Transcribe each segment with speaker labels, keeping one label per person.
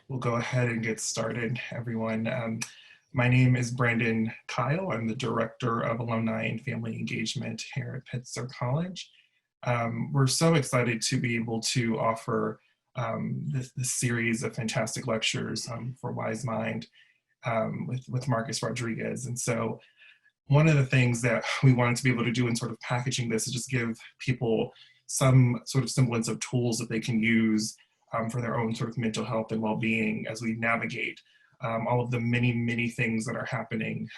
Speaker 1: We'll go ahead and get started, everyone. My name is Brandon Kyle. I'm the Director of Alumni and Family Engagement here at Pitzer College. We're so excited to be able to offer this series of fantastic lectures for Wise Mind with Marcus Rodriguez. And so one of the things that we wanted to be able to do in sort of packaging this is just give people some sort of semblance of tools that they can use for their own sort of mental health and well-being as we navigate all of the many, many things that are happening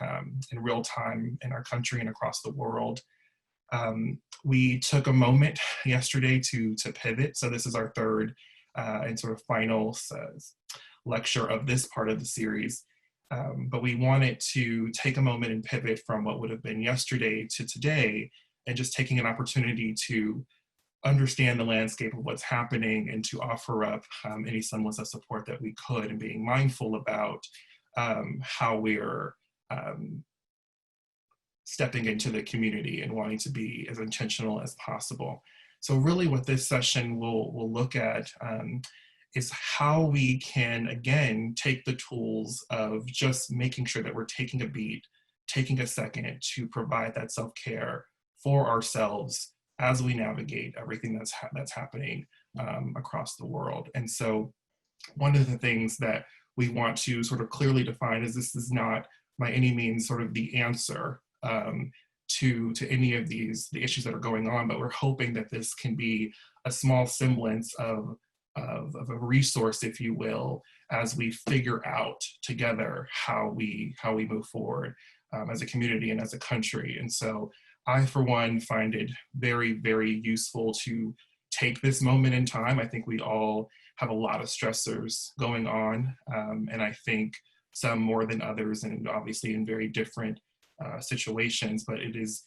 Speaker 1: in real time in our country and across the world. We took a moment yesterday to pivot. So this is our third and sort of final lecture of this part of the series. But we wanted to take a moment and pivot from what would have been yesterday to today, and just taking an opportunity to understand the landscape of what's happening and to offer up any semblance of support that we could, and being mindful about how we're stepping into the community and wanting to be as intentional as possible. So really what this session will look at is how we can, again, take the tools of just making sure that we're taking a beat, taking a second to provide that self-care for ourselves as we navigate everything that's happening across the world. And so one of the things that we want to sort of clearly define is this is not by any means sort of the answer to any of the issues that are going on, but we're hoping that this can be a small semblance of a resource, if you will, as we figure out together how we move forward as a community and as a country. And so I, for one, find it very, very useful to take this moment in time. I think we all have a lot of stressors going on, and I think some more than others, and obviously in very different situations, but it is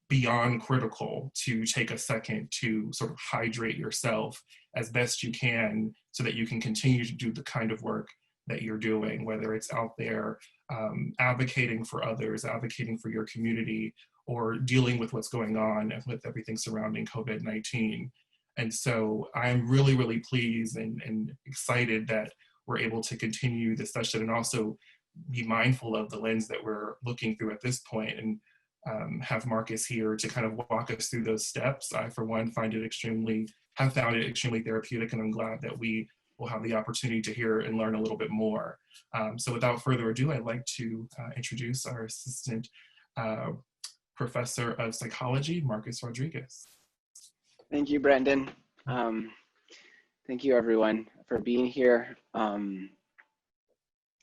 Speaker 1: beyond critical to take a second to sort of hydrate yourself as best you can so that you can continue to do the kind of work that you're doing, whether it's out there advocating for others, advocating for your community, or dealing with what's going on with everything surrounding COVID-19. And so I'm really, really pleased and excited that we're able to continue this session and also be mindful of the lens that we're looking through at this point, and have Marcus here to kind of walk us through those steps. I, for one, have found it extremely therapeutic, and I'm glad that we will have the opportunity to hear and learn a little bit more. So without further ado, I'd like to introduce our Assistant Professor of Psychology, Marcus Rodriguez.
Speaker 2: Thank you, Brandon. Thank you, everyone, for being here.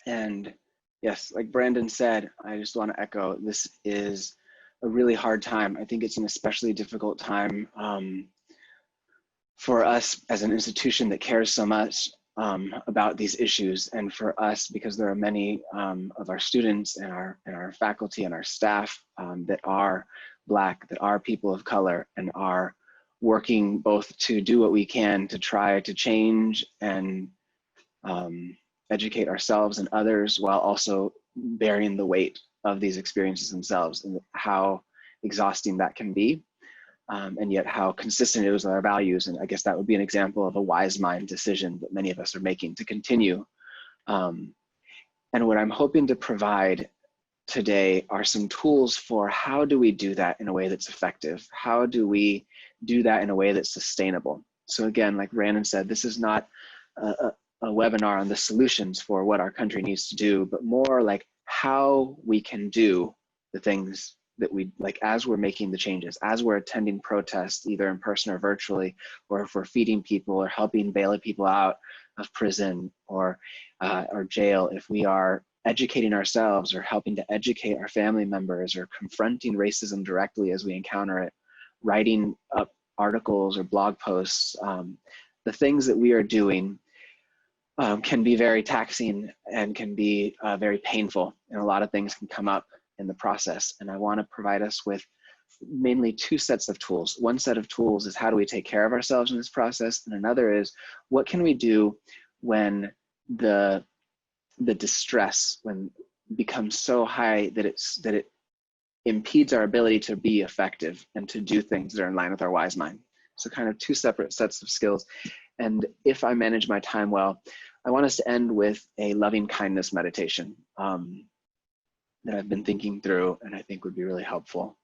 Speaker 2: And yes, like Brandon said, I just want to echo, this is a really hard time. I think it's an especially difficult time for us as an institution that cares so much about these issues, and for us because there are many of our students and our faculty and our staff that are Black, that are people of color, and are working both to do what we can to try to change and educate ourselves and others, while also bearing the weight of these experiences themselves, and how exhausting that can be, and yet how consistent it is with our values. And I guess that would be an example of a wise mind decision that many of us are making to continue. And what I'm hoping to provide today are some tools for how do we do that in a way that's effective? How do we do that in a way that's sustainable? So again, like Brandon said, this is not a webinar on the solutions for what our country needs to do, but more like how we can do the things that we like as we're making the changes, as we're attending protests, either in person or virtually, or if we're feeding people or helping bail people out of prison or jail, if we are educating ourselves or helping to educate our family members, or confronting racism directly as we encounter it, writing up articles or blog posts, the things that we are doing can be very taxing and can be very painful, and a lot of things can come up in the process. And I want to provide us with mainly two sets of tools. One set of tools is how do we take care of ourselves in this process, and another is what can we do when the distress becomes so high that it impedes our ability to be effective and to do things that are in line with our wise mind. So kind of two separate sets of skills. And if I manage my time well, I want us to end with a loving kindness meditation that I've been thinking through and I think would be really helpful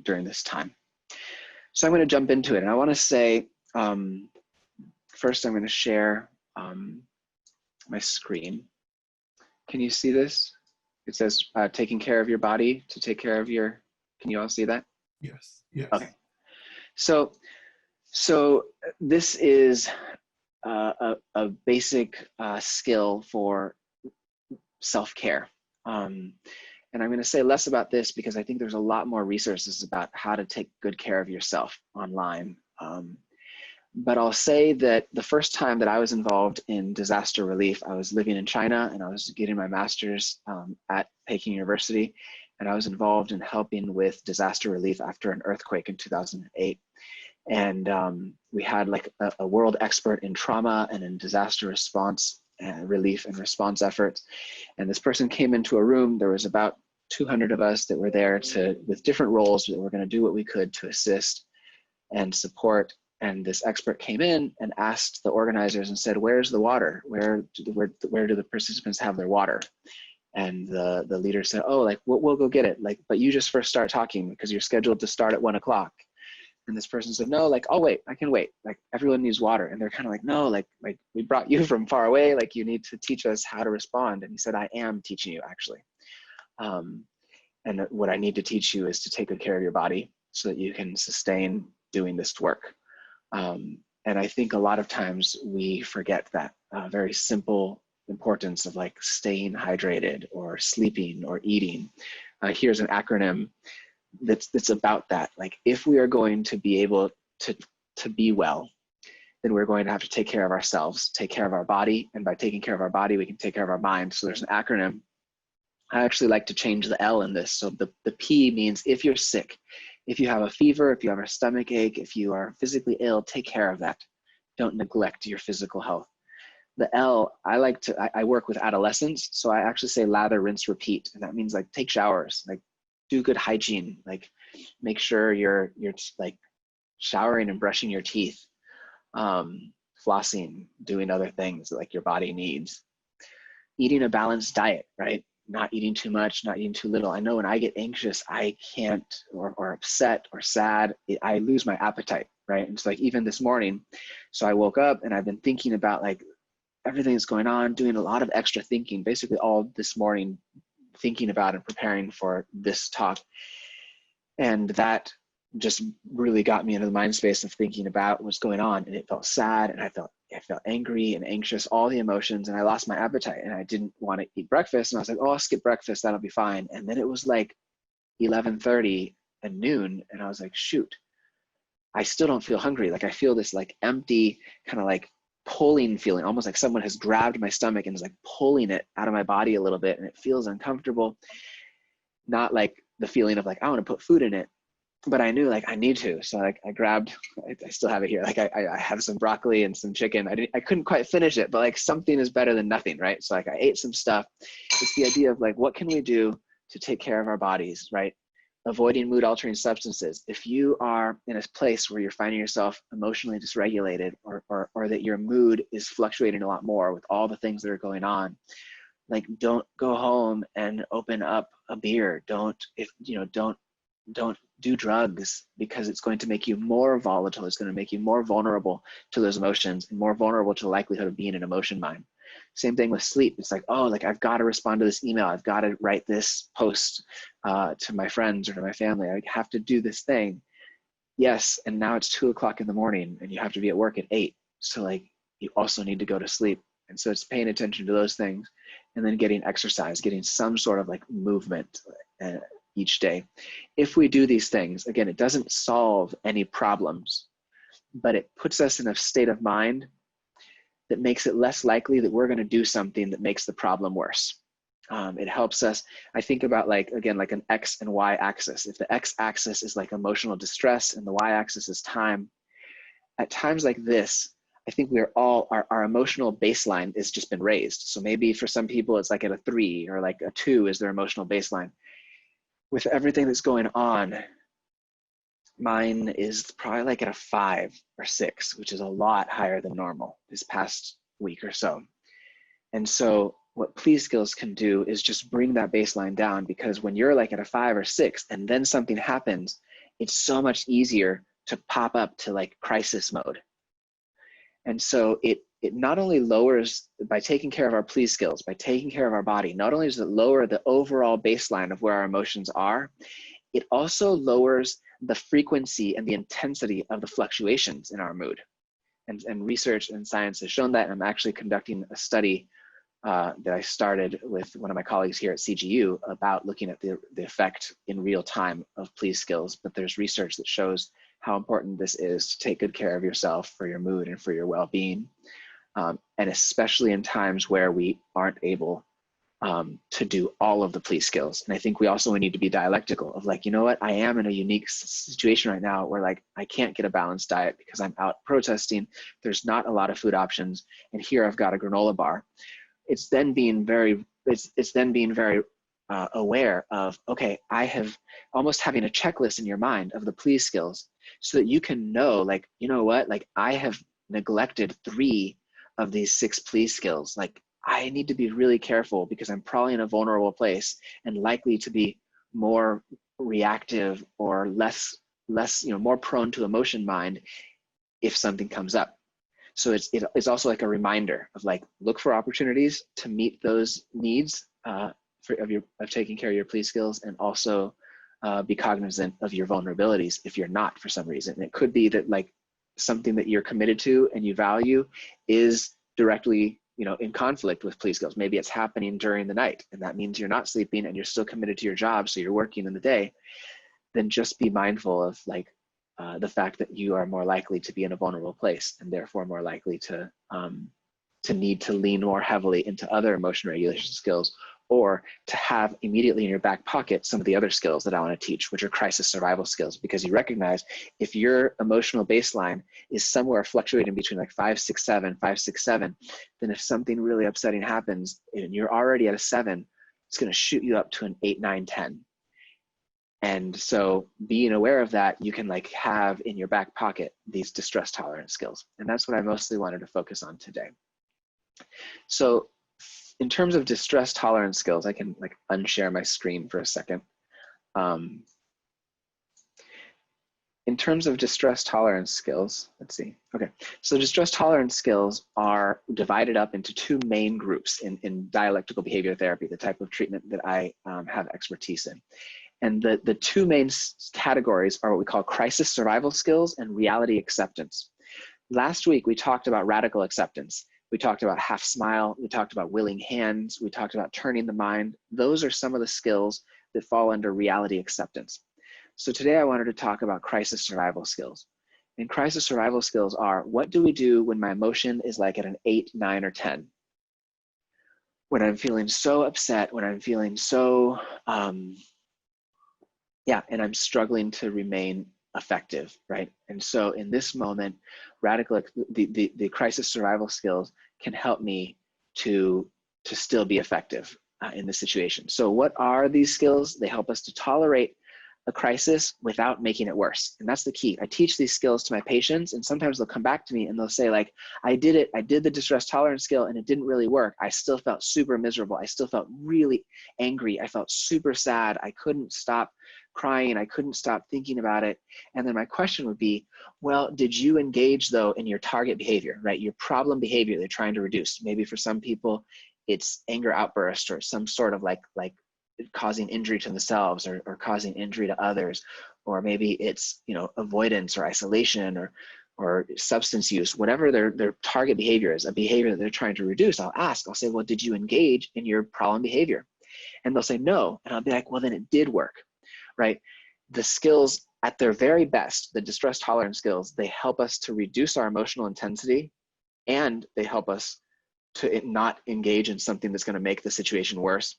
Speaker 2: during this time. So I'm going to jump into it. And I want to say, first I'm going to share my screen. Can you see this? It says taking care of your body to take care of your, can you all see that?
Speaker 1: Yes, yes.
Speaker 2: Okay. So this is a basic skill for self-care. And I'm going to say less about this because I think there's a lot more resources about how to take good care of yourself online. But I'll say that the first time that I was involved in disaster relief, I was living in China and I was getting my master's at Peking University. And I was involved in helping with disaster relief after an earthquake in 2008. And we had like a world expert in trauma and in disaster response and relief and response efforts. And this person came into a room. There was about 200 of us that were there with different roles that were going to do what we could to assist and support. And this expert came in and asked the organizers and said, "Where's the water? Where do the participants have their water?" And the leader said, "Oh, like we'll go get it. Like, but you just first start talking because you're scheduled to start at 1 o'clock." And this person said, "No, like, I'll wait. I can wait. Like, everyone needs water." And they're kind of like, "No, like we brought you from far away. Like, you need to teach us how to respond." And he said, "I am teaching you, actually. And what I need to teach you is to take good care of your body so that you can sustain doing this work." And I think a lot of times we forget that very simple importance of like staying hydrated or sleeping or eating. Here's an acronym that's about that. Like, if we are going to be able to be well, then we're going to have to take care of ourselves, take care of our body. And by taking care of our body, we can take care of our mind. So there's an acronym. I actually like to change the L in this. So the P means if you're sick, if you have a fever, if you have a stomach ache, if you are physically ill, take care of that. Don't neglect your physical health. The L, I work with adolescents. So I actually say lather, rinse, repeat. And that means like take showers, like do good hygiene, like make sure you're like showering and brushing your teeth, flossing, doing other things that like your body needs. Eating a balanced diet, right? Not eating too much, not eating too little. I know when I get anxious, I can't, or upset or sad, I lose my appetite, right? And it's like even this morning, so I woke up and I've been thinking about like everything that's going on, doing a lot of extra thinking, basically all this morning, thinking about and preparing for this talk. And that just really got me into the mind space of thinking about what's going on. And it felt sad, and I felt angry and anxious, all the emotions, and I lost my appetite and I didn't want to eat breakfast. And I was like, "Oh, I'll skip breakfast, that'll be fine." And then it was like 11:30 and noon, and I was like, shoot, I still don't feel hungry. Like I feel this like empty kind of like pulling feeling, almost like someone has grabbed my stomach and is like pulling it out of my body a little bit, and it feels uncomfortable. Not like the feeling of like I want to put food in it, but I knew like I need to. So like I grabbed, I still have it here. Like I have some broccoli and some chicken. I couldn't quite finish it, but like something is better than nothing, right? So like I ate some stuff. It's the idea of like, what can we do to take care of our bodies, right? Avoiding mood altering substances. If you are in a place where you're finding yourself emotionally dysregulated, or that your mood is fluctuating a lot more with all the things that are going on, like don't go home and open up a beer. Don't do drugs, because it's going to make you more volatile. It's going to make you more vulnerable to those emotions and more vulnerable to the likelihood of being an emotion mine. Same thing with sleep. It's like, oh, like I've got to respond to this email. I've got to write this post to my friends or to my family. I have to do this thing. Yes, and now it's 2 o'clock in the morning and you have to be at work at 8. So like you also need to go to sleep. And so it's paying attention to those things, and then getting exercise, getting some sort of like movement each day. If we do these things, again, it doesn't solve any problems, but it puts us in a state of mind that makes it less likely that we're going to do something that makes the problem worse. It helps us, I think about like, again, like an X and Y axis. If the X axis is like emotional distress and the Y axis is time, at times like this, I think we're all, our emotional baseline has just been raised. So maybe for some people it's like at a 3 or like a 2 is their emotional baseline. With everything that's going on, Mine is probably like at a 5 or 6, which is a lot higher than normal this past week or so. And so what please skills can do is just bring that baseline down, because when you're like at a 5 or 6 and then something happens, it's so much easier to pop up to like crisis mode. And so it not only lowers, by taking care of our please skills, by taking care of our body, not only does it lower the overall baseline of where our emotions are, it also lowers the frequency and the intensity of the fluctuations in our mood. And research and science has shown that. And I'm actually conducting a study that I started with one of my colleagues here at CGU about looking at the effect in real time of please skills. But there's research that shows how important this is to take good care of yourself for your mood and for your well-being. And especially in times where we aren't able to do all of the please skills. And I think we also need to be dialectical of like, you know what, I am in a unique situation right now where like, I can't get a balanced diet because I'm out protesting. There's not a lot of food options. And here I've got a granola bar. It's then being very, aware of, okay, I have almost having a checklist in your mind of the please skills so that you can know, like, you know what, like I have neglected 3 of these 6 please skills. Like I need to be really careful because I'm probably in a vulnerable place and likely to be more reactive or less, more prone to emotion mind if something comes up. So it's also like a reminder of like, look for opportunities to meet those needs of taking care of your please skills, and also be cognizant of your vulnerabilities if you're not for some reason. And it could be that like something that you're committed to and you value is directly in conflict with please skills. Maybe it's happening during the night, and that means you're not sleeping and you're still committed to your job, so you're working in the day. Then just be mindful of like the fact that you are more likely to be in a vulnerable place, and therefore more likely to need to lean more heavily into other emotion regulation skills, or to have immediately in your back pocket some of the other skills that I want to teach, which are crisis survival skills, because you recognize if your emotional baseline is somewhere fluctuating between like 5, 6, 7, 5, 6, 7, then if something really upsetting happens and you're already at a 7, it's going to shoot you up to an 8, 9, 10. And so being aware of that, you can like have in your back pocket these distress tolerance skills. And that's what I mostly wanted to focus on today. So in terms of distress tolerance skills, I can like unshare my screen for a second. In terms of distress tolerance skills, let's see. Okay, so distress tolerance skills are divided up into 2 main groups in dialectical behavior therapy, the type of treatment that I have expertise in. And the 2 main categories are what we call crisis survival skills and reality acceptance. Last week, we talked about radical acceptance. We talked about half smile. We talked about willing hands. We talked about turning the mind. Those are some of the skills that fall under reality acceptance. So today I wanted to talk about crisis survival skills. And crisis survival skills are, what do we do when my emotion is like at an 8, 9, or 10? When I'm feeling so upset, when I'm feeling so, and I'm struggling to remain effective, right? And so in this moment, the crisis survival skills can help me to still be effective in this situation. So what are these skills? They help us to tolerate a crisis without making it worse. And that's the key. I teach these skills to my patients, and sometimes they'll come back to me and they'll say like, I did it. I did the distress tolerance skill and it didn't really work. I still felt super miserable. I still felt really angry. I felt super sad. I couldn't stop crying. I couldn't stop thinking about it. And then my question would be, well, did you engage though in your target behavior, right? Your problem behavior they're trying to reduce. Maybe for some people, it's anger outburst or some sort of like causing injury to themselves or causing injury to others, or maybe it's avoidance or isolation or substance use. Whatever their target behavior is, a behavior that they're trying to reduce, I'll say, well, did you engage in your problem behavior? And they'll say no, and I'll be like, well, then it did work, right? The skills at their very best, the distress tolerance skills, they help us to reduce our emotional intensity, and they help us to not engage in something that's going to make the situation worse.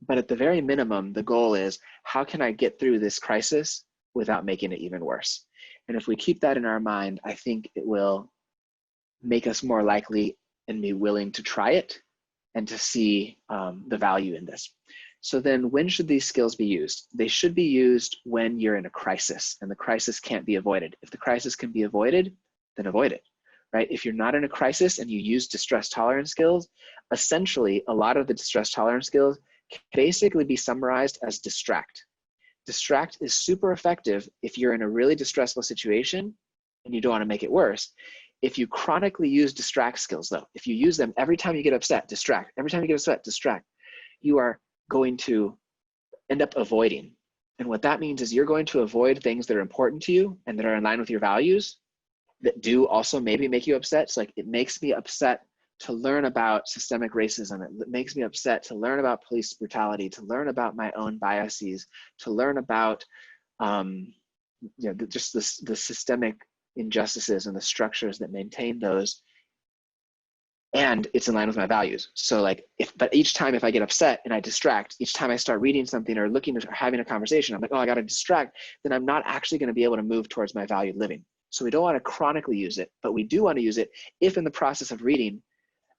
Speaker 2: But at the very minimum, the goal is, how can I get through this crisis without making it even worse? And if we keep that in our mind, I think it will make us more likely and be willing to try it and to see the value in this. So then when should these skills be used? They should be used when you're in a crisis and the crisis can't be avoided. If the crisis can be avoided, then avoid it, right? If you're not in a crisis and you use distress tolerance skills, essentially a lot of the distress tolerance skills can basically be summarized as distract. Distract is super effective if you're in a really distressful situation and you don't want to make it worse. If you chronically use distract skills though, if you use them every time you get upset, distract, every time you get upset, distract, you are going to end up avoiding. And what that means is you're going to avoid things that are important to you and that are in line with your values that do also maybe make you upset. So like it makes me upset to learn about systemic racism. It makes me upset to learn about police brutality, to learn about my own biases, to learn about just the systemic injustices and the structures that maintain those. And it's in line with my values. So like, but each time if I get upset and I distract, each time I start reading something or looking or having a conversation, I'm like, oh, I got to distract, then I'm not actually going to be able to move towards my valued living. So we don't want to chronically use it, but we do want to use it if in the process of reading,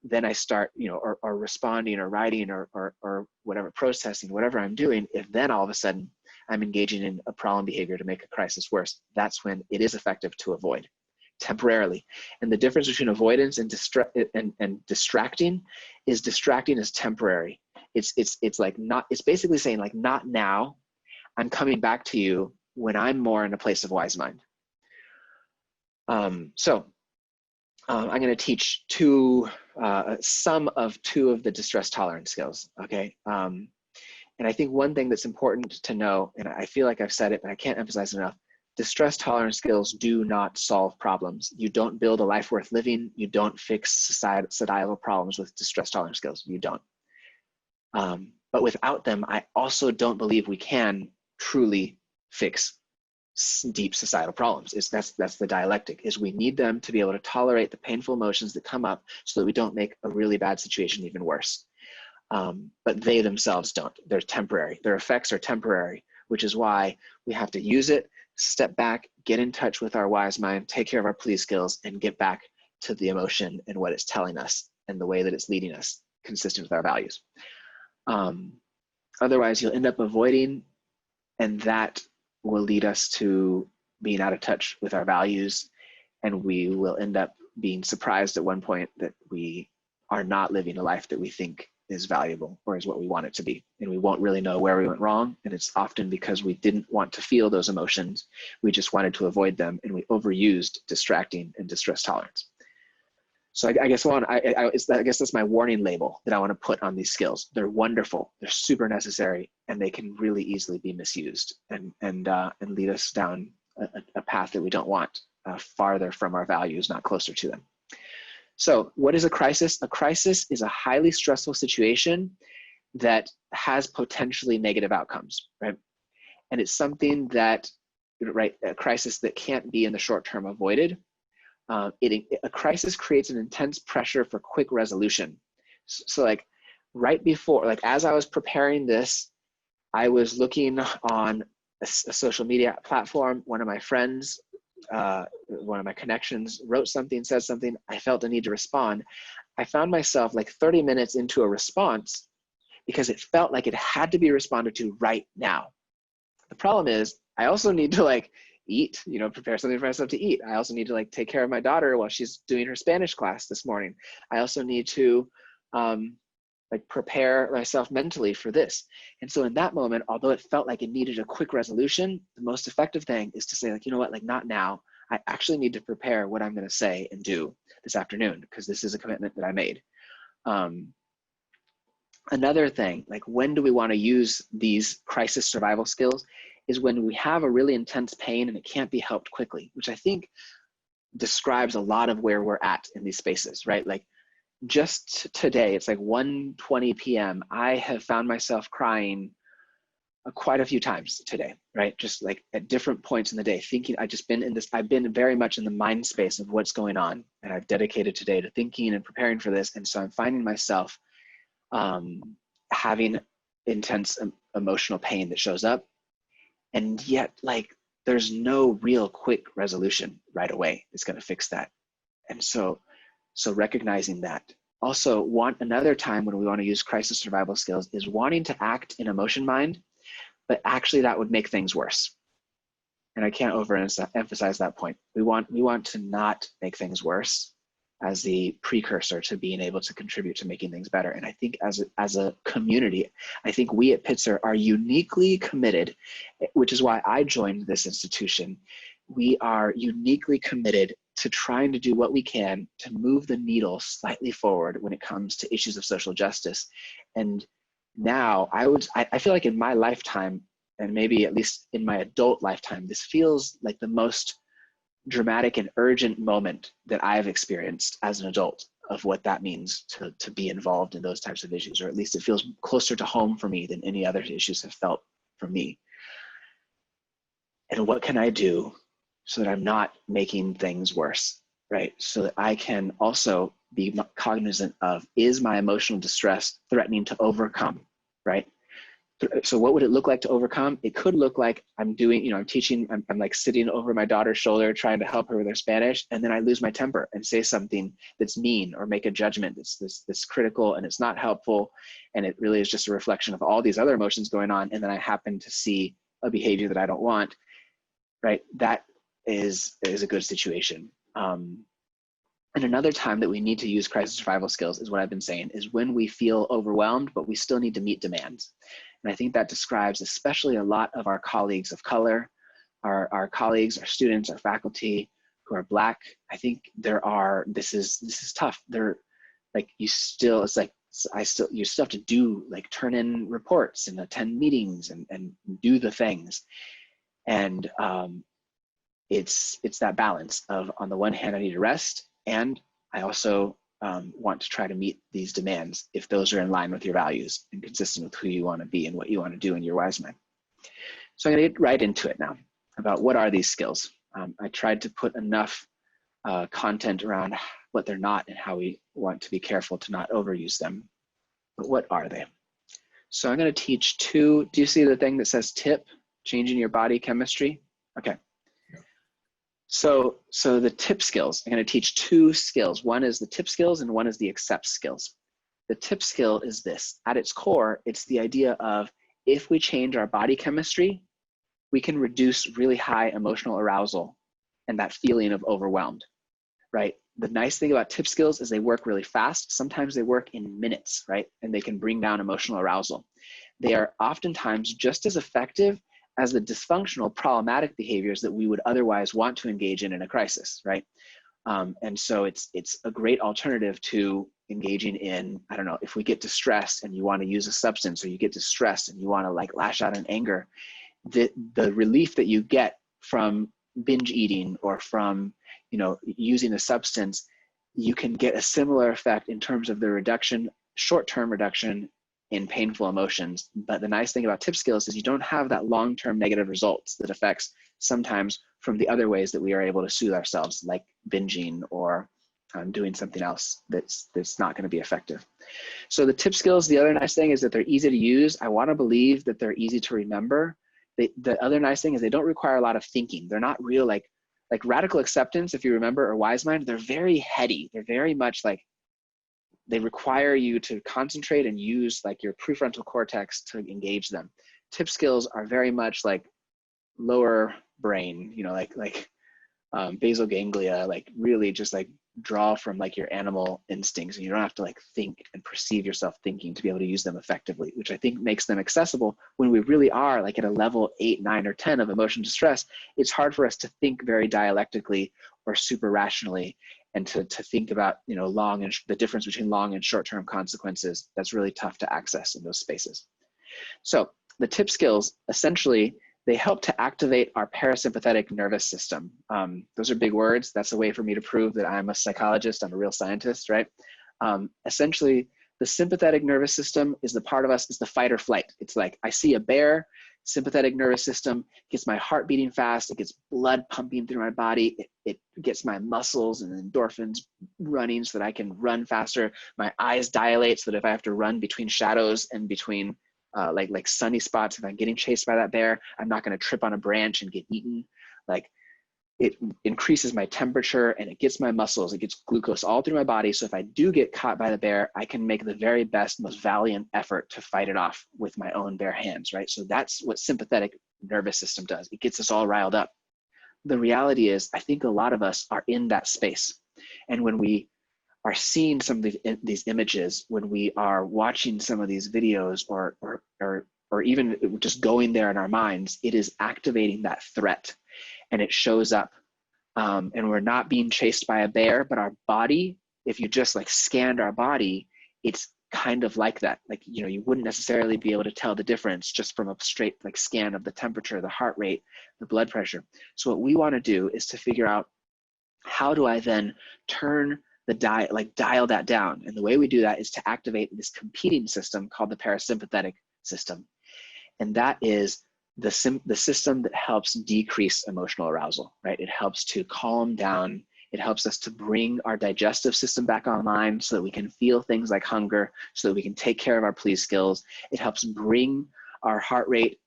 Speaker 2: then I start, or responding or writing or whatever, processing, whatever I'm doing, if then all of a sudden I'm engaging in a problem behavior to make a crisis worse, that's when it is effective to avoid temporarily. And the difference between avoidance and distracting is temporary. It's like not, it's basically saying like, not now, I'm coming back to you when I'm more in a place of wise mind. I'm going to teach some of two of the distress tolerance skills, okay? And I think one thing that's important to know, and I feel like I've said it, but I can't emphasize enough, distress tolerance skills do not solve problems. You don't build a life worth living. You don't fix societal problems with distress tolerance skills. You don't. But without them, I also don't believe we can truly fix deep societal problems. That's the dialectic, is we need them to be able to tolerate the painful emotions that come up so that we don't make a really bad situation even worse. But they themselves don't. They're temporary. Their effects are temporary, which is why we have to use it, step back, get in touch with our wise mind, take care of our plea skills, and get back to the emotion and what it's telling us and the way that it's leading us consistent with our values. Otherwise, you'll end up avoiding, and that will lead us to being out of touch with our values, and we will end up being surprised at one point that we are not living a life that we think is valuable or is what we want it to be. And we won't really know where we went wrong. And it's often because we didn't want to feel those emotions. We just wanted to avoid them, and we overused distracting and distress tolerance. So I guess that's my warning label that I want to put on these skills. They're wonderful, they're super necessary, and they can really easily be misused and lead us down a path that we don't want, farther from our values, not closer to them. So what is a crisis? A crisis is a highly stressful situation that has potentially negative outcomes, right? And it's something that, right, a crisis that can't be in the short term avoided. A crisis creates an intense pressure for quick resolution. So like right before, like as I was preparing this, I was looking on a social media platform. One of my friends, one of my connections wrote something, said something. I felt the need to respond. I found myself like 30 minutes into a response because it felt like it had to be responded to right now. The problem is I also need to like eat, prepare something for myself to eat. I also need to like take care of my daughter while she's doing her Spanish class this morning. I also need to like prepare myself mentally for this. And so in that moment, although it felt like it needed a quick resolution, the most effective thing is to say like, you know what, like not now. I actually need to prepare what I'm going to say and do this afternoon because this is a commitment that I made. Another thing, like when do we want to use these crisis survival skills is when we have a really intense pain and it can't be helped quickly, which I think describes a lot of where we're at in these spaces, right? Like just today, it's like 1:20 p.m. I have found myself crying quite a few times today, right? Just like at different points in the day, thinking I've been very much in the mind space of what's going on. And I've dedicated today to thinking and preparing for this. And so I'm finding myself having intense emotional pain that shows up. And yet like, there's no real quick resolution right away that's going to fix that. And so recognizing that also another time when we want to use crisis survival skills is wanting to act in emotion mind, but actually that would make things worse. And I can't overemphasize that point. We want to not make things worse as the precursor to being able to contribute to making things better. And I think as a community, I think we at Pitzer are uniquely committed, which is why I joined this institution. We are uniquely committed to trying to do what we can to move the needle slightly forward when it comes to issues of social justice. And now I feel like in my lifetime, and maybe at least in my adult lifetime, this feels like the most dramatic and urgent moment that I've experienced as an adult of what that means to be involved in those types of issues, or at least it feels closer to home for me than any other issues have felt for me. And what can I do so that I'm not making things worse, right? So that I can also be cognizant of, is my emotional distress threatening to overcome, right? So what would it look like to overcome? It could look like I'm doing, I'm teaching, I'm like sitting over my daughter's shoulder, trying to help her with her Spanish, and then I lose my temper and say something that's mean or make a judgment that's critical and it's not helpful. And it really is just a reflection of all these other emotions going on. And then I happen to see a behavior that I don't want, right? That is a good situation. And another time that we need to use crisis survival skills is what I've been saying, is when we feel overwhelmed, but we still need to meet demands. And I think that describes especially a lot of our colleagues of color, our colleagues, our students, our faculty who are Black. I think this is tough. You still have to do, like, turn in reports and attend meetings and do the things. And it's that balance of, on the one hand, I need to rest, and I also want to try to meet these demands if those are in line with your values and consistent with who you want to be and what you want to do in your wise mind. So I'm going to get right into it now about what are these skills. I tried to put enough content around what they're not and how we want to be careful to not overuse them. But what are they? So I'm going to teach two. Do you see the thing that says TIP, changing your body chemistry? Okay. So the TIP skills, I'm going to teach two skills. One is the TIP skills and one is the accept skills. The TIP skill is this. At its core, it's the idea of, if we change our body chemistry, we can reduce really high emotional arousal and that feeling of overwhelmed, right? The nice thing about TIP skills is they work really fast. Sometimes they work in minutes, right? And they can bring down emotional arousal. They are oftentimes just as effective as the dysfunctional, problematic behaviors that we would otherwise want to engage in a crisis, right? And so it's a great alternative to engaging in, I don't know, if we get distressed and you want to use a substance, or you get distressed and you want to, like, lash out in anger, the relief that you get from binge eating or from, using a substance, you can get a similar effect in terms of the reduction, short-term reduction in painful emotions. But the nice thing about TIP skills is you don't have that long-term negative results that affects sometimes from the other ways that we are able to soothe ourselves, like binging or doing something else that's not going to be effective. So the TIP skills, the other nice thing is that they're easy to use. I want to believe that they're easy to remember. The other nice thing is they don't require a lot of thinking. They're not real, like radical acceptance, if you remember, or wise mind, they're very heady. They're very much like, they require you to concentrate and use, like, your prefrontal cortex to engage them. TIP skills are very much like lower brain, basal ganglia, like really just like draw from, like, your animal instincts, and you don't have to, like, think and perceive yourself thinking to be able to use them effectively, which I think makes them accessible when we really are, like, at a level 8, 9, or 10 of emotion distress. It's hard for us to think very dialectically or super rationally, and to think about, the difference between long and short-term consequences. That's really tough to access in those spaces. So the TIP skills, essentially, they help to activate our parasympathetic nervous system. Those are big words. That's a way for me to prove that I'm a psychologist. I'm a real scientist, right? Essentially, the sympathetic nervous system is the part of us, is the fight or flight. It's like, I see a bear, sympathetic nervous system gets my heart beating fast, it gets blood pumping through my body, it gets my muscles and endorphins running so that I can run faster. My eyes dilate so that if I have to run between shadows and between like sunny spots, if I'm getting chased by that bear, I'm not going to trip on a branch and get eaten. Like, it increases my temperature and it gets my muscles, it gets glucose all through my body. So if I do get caught by the bear, I can make the very best, most valiant effort to fight it off with my own bare hands, right? So that's what sympathetic nervous system does. It gets us all riled up. The reality is, I think a lot of us are in that space. And when we are seeing some of these images, when we are watching some of these videos or even just going there in our minds, it is activating that threat. And it shows up, and we're not being chased by a bear, but our body, if you just like scanned our body, it's kind of like that. Like, you know, you wouldn't necessarily be able to tell the difference just from a straight like scan of the temperature, the heart rate, the blood pressure. So what we want to do is to figure out, how do I then turn the dial that down? And the way we do that is to activate this competing system called the parasympathetic system. And that is the system that helps decrease emotional arousal, right? It helps to calm down. It helps us to bring our digestive system back online so that we can feel things like hunger, so that we can take care of our please skills. It helps bring our heart rate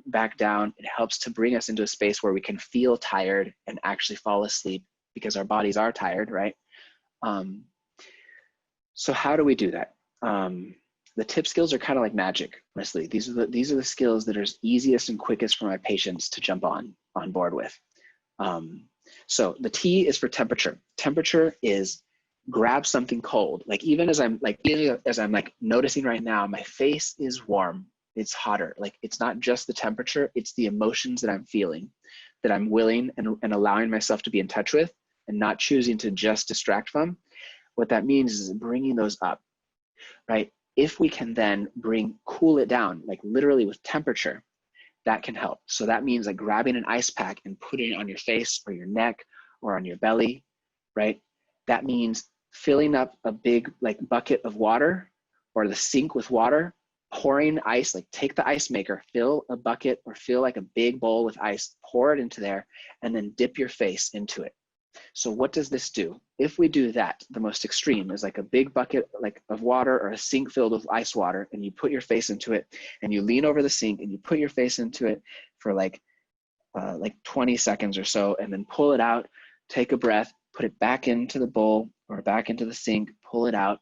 Speaker 2: back down. It helps to bring us into a space where we can feel tired and actually fall asleep because our bodies are tired, right? So how do we do that? The tip skills are kind of like magic, honestly. These are the skills that are easiest and quickest for my patients to jump on board with. So the T is for temperature. Temperature is grab something cold. Like even as I'm noticing right now, my face is warm. It's hotter. Like it's not just the temperature, it's the emotions that I'm feeling, that I'm willing and allowing myself to be in touch with and not choosing to just distract from. What that means is bringing those up, right? If we can then cool it down, like literally with temperature, that can help. So that means like grabbing an ice pack and putting it on your face or your neck or on your belly, right? That means filling up a big like bucket of water or the sink with water, pouring ice, like take the ice maker, fill a bucket or fill like a big bowl with ice, pour it into there, and then dip your face into it. So what does this do? If we do that, the most extreme is like a big bucket like of water or a sink filled with ice water, and you put your face into it and you lean over the sink and you put your face into it for like 20 seconds or so, and then pull it out, take a breath, put it back into the bowl or back into the sink, pull it out.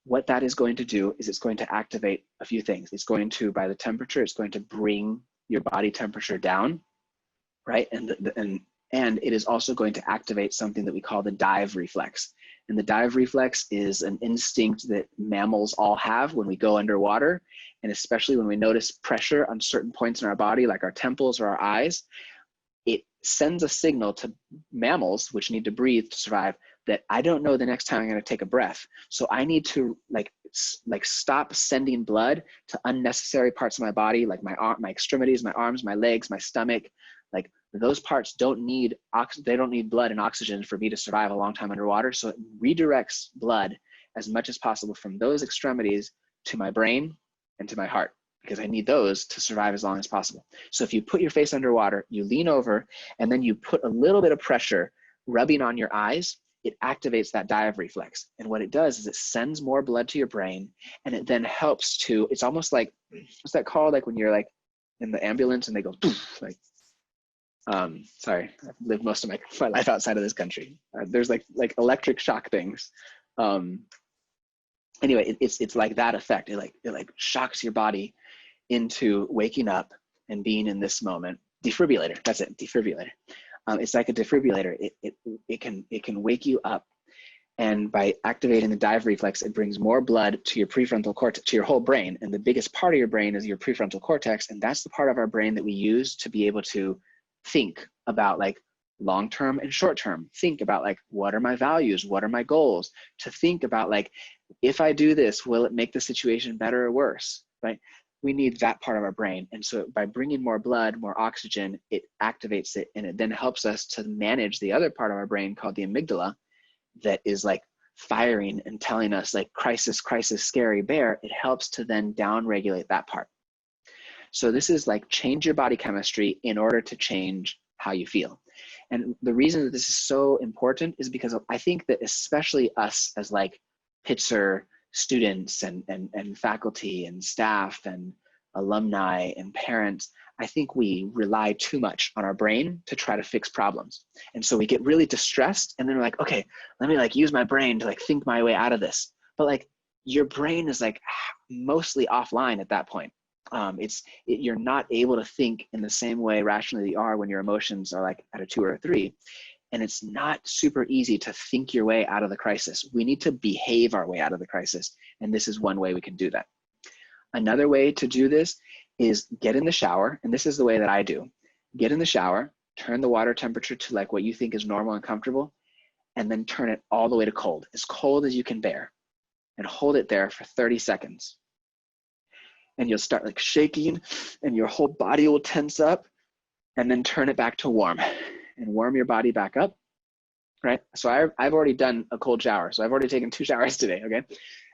Speaker 2: What that is going to do is it's going to activate a few things. It's going to, by the temperature, it's going to bring your body temperature down, right? And it is also going to activate something that we call the dive reflex. And the dive reflex is an instinct that mammals all have when we go underwater, and especially when we notice pressure on certain points in our body, like our temples or our eyes. It sends a signal to mammals, which need to breathe to survive, that I don't know the next time I'm going to take a breath. So I need to like stop sending blood to unnecessary parts of my body, like my extremities, my arms, my legs, my stomach. Like those parts don't need blood and oxygen for me to survive a long time underwater. So it redirects blood as much as possible from those extremities to my brain and to my heart, because I need those to survive as long as possible. So if you put your face underwater, you lean over, and then you put a little bit of pressure rubbing on your eyes, it activates that dive reflex. And what it does is it sends more blood to your brain, and it then helps to, it's almost like, what's that called? Like when you're like in the ambulance and they go, like, sorry, I've lived most of my life outside of this country. There's like electric shock things. Anyway, it's like that effect. It like shocks your body into waking up and being in this moment. Defibrillator, that's it, defibrillator. It's like a defibrillator. It can wake you up, and by activating the dive reflex, it brings more blood to your prefrontal cortex, to your whole brain. And the biggest part of your brain is your prefrontal cortex, and that's the part of our brain that we use to be able to think about like long-term and short-term. Think about like, what are my values? What are my goals? To think about like, if I do this, will it make the situation better or worse, right? We need that part of our brain. And so by bringing more blood, more oxygen, it activates it, and it then helps us to manage the other part of our brain called the amygdala that is like firing and telling us like crisis, crisis, scary bear. It helps to then down-regulate that part. So this is like change your body chemistry in order to change how you feel. And the reason that this is so important is because I think that especially us as like Pitzer students and faculty and staff and alumni and parents, I think we rely too much on our brain to try to fix problems. And so we get really distressed, and then we're like, okay, let me like use my brain to like think my way out of this. But like your brain is like mostly offline at that point. You're not able to think in the same way rationally you are when your emotions are like at a 2 or a 3. And it's not super easy to think your way out of the crisis. We need to behave our way out of the crisis. And this is one way we can do that. Another way to do this is get in the shower. And this is the way that I do. Get in the shower, turn the water temperature to like what you think is normal and comfortable, and then turn it all the way to cold as you can bear, and hold it there for 30 seconds. And you'll start like shaking, and your whole body will tense up, and then turn it back to warm, and warm your body back up, right? So I've already done a cold shower. So I've already taken 2 showers today, okay?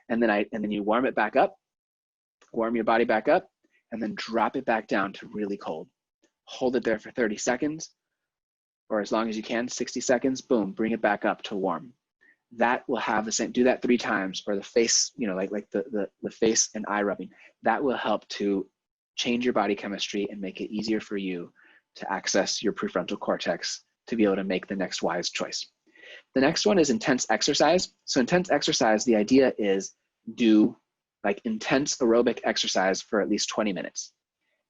Speaker 2: And then you warm it back up, warm your body back up, and then drop it back down to really cold. Hold it there for 30 seconds, or as long as you can, 60 seconds, boom, bring it back up to warm. That will have the same, do that 3 times, or the face, you know, like the face and eye rubbing. That will help to change your body chemistry and make it easier for you to access your prefrontal cortex to be able to make the next wise choice. The next one is intense exercise. So intense exercise, the idea is do like intense aerobic exercise for at least 20 minutes.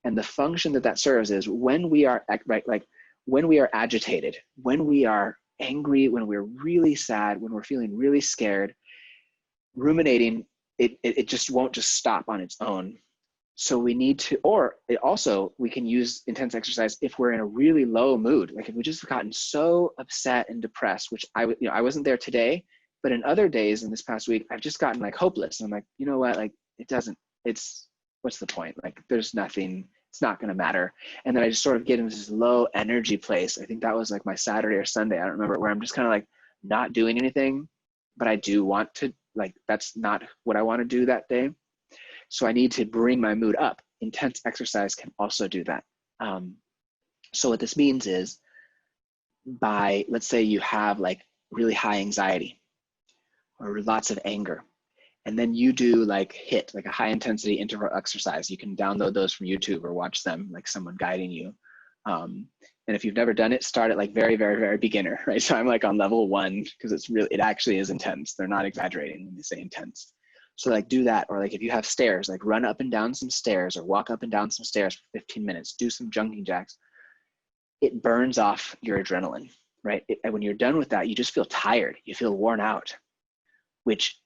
Speaker 2: And the function that serves is when we are, right, like when we are agitated, when we are angry, when we're really sad, when we're feeling really scared, ruminating, it just won't just stop on its own. So we need to, or we can use intense exercise if we're in a really low mood. Like if we just gotten so upset and depressed, which I wasn't there today, but in other days in this past week, I've just gotten like hopeless. And I'm like, you know what? Like what's the point? Like there's nothing, it's not going to matter. And then I just sort of get into this low energy place. I think that was like my Saturday or Sunday. I don't remember, where I'm just kind of like not doing anything, but I do want to, like, that's not what I want to do that day. So I need to bring my mood up. Intense exercise can also do that. So what this means is let's say you have like really high anxiety or lots of anger, and then you do like HIIT, like a high intensity interval exercise. You can download those from YouTube or watch them, like someone guiding you. And if you've never done it, start at like very, very, very beginner, right? So I'm like on level 1 because it actually is intense. They're not exaggerating when they say intense. So like do that, or like if you have stairs, like run up and down some stairs or walk up and down some stairs for 15 minutes, do some jumping jacks. It burns off your adrenaline, right? And when you're done with that, you just feel tired, you feel worn out, which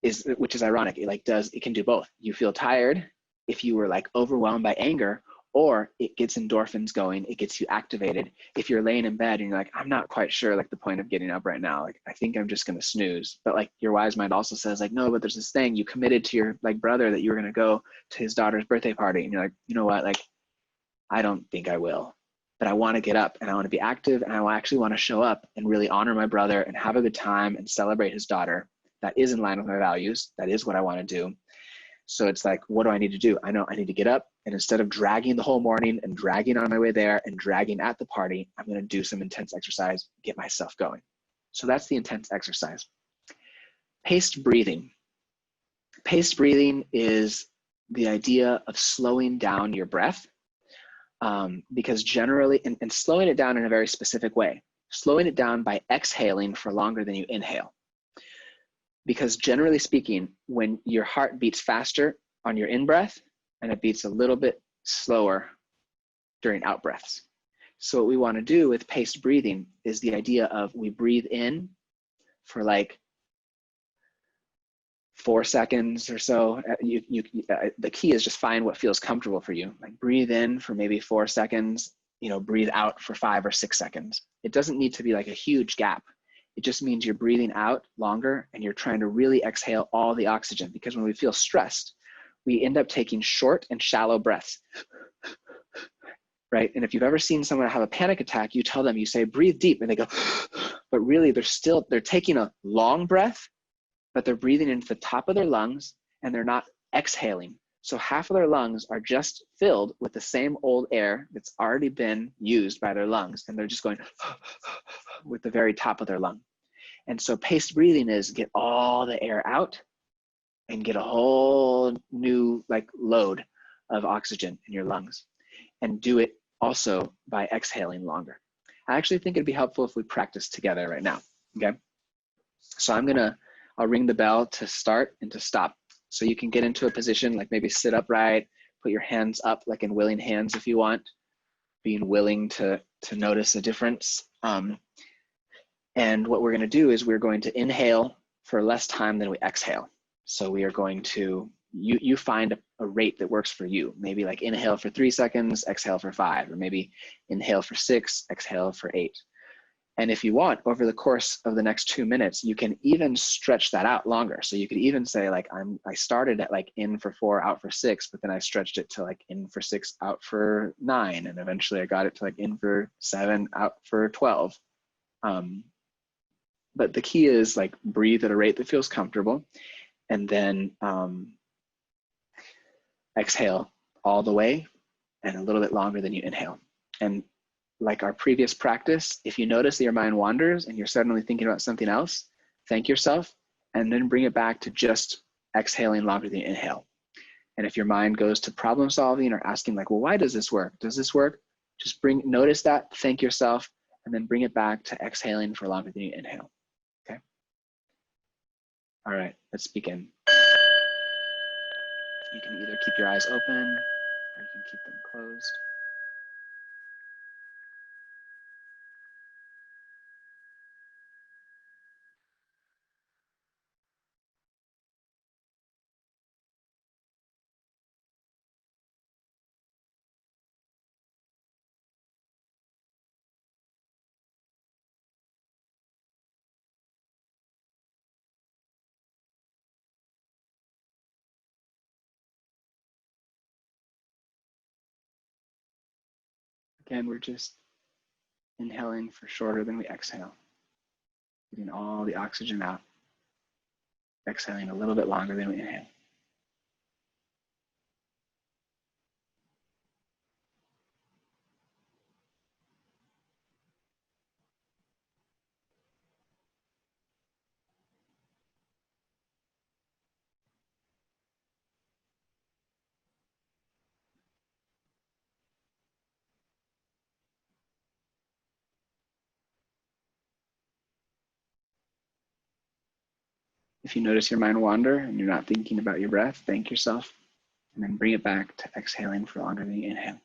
Speaker 2: is ironic. It can do both. You feel tired if you were like overwhelmed by anger, or it gets endorphins going, it gets you activated. If you're laying in bed and you're like, I'm not quite sure like the point of getting up right now, like I think I'm just gonna snooze. But like your wise mind also says like, no, but there's this thing, you committed to your like brother that you were gonna go to his daughter's birthday party, and you're like, you know what, like I don't think I will, but I want to get up and I want to be active, and I actually want to show up and really honor my brother and have a good time and celebrate his daughter. That is in line with my values. That is what I want to do. So it's like, what do I need to do? I know I need to get up, and instead of dragging the whole morning and dragging on my way there and dragging at the party, I'm going to do some intense exercise, get myself going. So that's the intense exercise. Paced breathing. Paced breathing is the idea of slowing down your breath, because generally, and slowing it down in a very specific way, slowing it down by exhaling for longer than you inhale. Because generally speaking, when your heart beats faster on your in-breath, and it beats a little bit slower during out-breaths. So what we want to do with paced breathing is the idea of we breathe in for like 4 seconds or so. The key is just find what feels comfortable for you. Like breathe in for maybe 4 seconds, breathe out for 5 or 6 seconds. It doesn't need to be like a huge gap. It just means you're breathing out longer and you're trying to really exhale all the oxygen, because when we feel stressed, we end up taking short and shallow breaths, right? And if you've ever seen someone have a panic attack, you tell them, you say, breathe deep, and they go, but really they're taking a long breath, but they're breathing into the top of their lungs and they're not exhaling. So half of their lungs are just filled with the same old air that's already been used by their lungs, and they're just going with the very top of their lung. And so paced breathing is get all the air out and get a whole new like load of oxygen in your lungs, and do it also by exhaling longer. I actually think it'd be helpful if we practice together right now, okay? So I'll ring the bell to start and to stop. So you can get into a position like maybe sit upright, put your hands up like in willing hands if you want, being willing to notice a difference. And what we're gonna do is we're going to inhale for less time than we exhale. So we are going to, you find a rate that works for you. Maybe like inhale for 3 seconds, exhale for 5, or maybe inhale for 6, exhale for 8. And if you want, over the course of the next 2 minutes, you can even stretch that out longer. So you could even say like, I started at like in for 4, out for 6, but then I stretched it to like in for 6, out for 9. And eventually I got it to like in for 7, out for 12. But the key is like breathe at a rate that feels comfortable, and then exhale all the way and a little bit longer than you inhale. And like our previous practice, if you notice that your mind wanders and you're suddenly thinking about something else, thank yourself and then bring it back to just exhaling longer than you inhale. And if your mind goes to problem solving or asking like, well, why does this work? Does this work? Just notice that, thank yourself, and then bring it back to exhaling for longer than you inhale. Okay. All right, let's begin. You can either keep your eyes open or you can keep them closed. Again, we're just inhaling for shorter than we exhale, getting all the oxygen out, exhaling a little bit longer than we inhale. If you notice your mind wander and you're not thinking about your breath, thank yourself, and then bring it back to exhaling for longer than you inhale.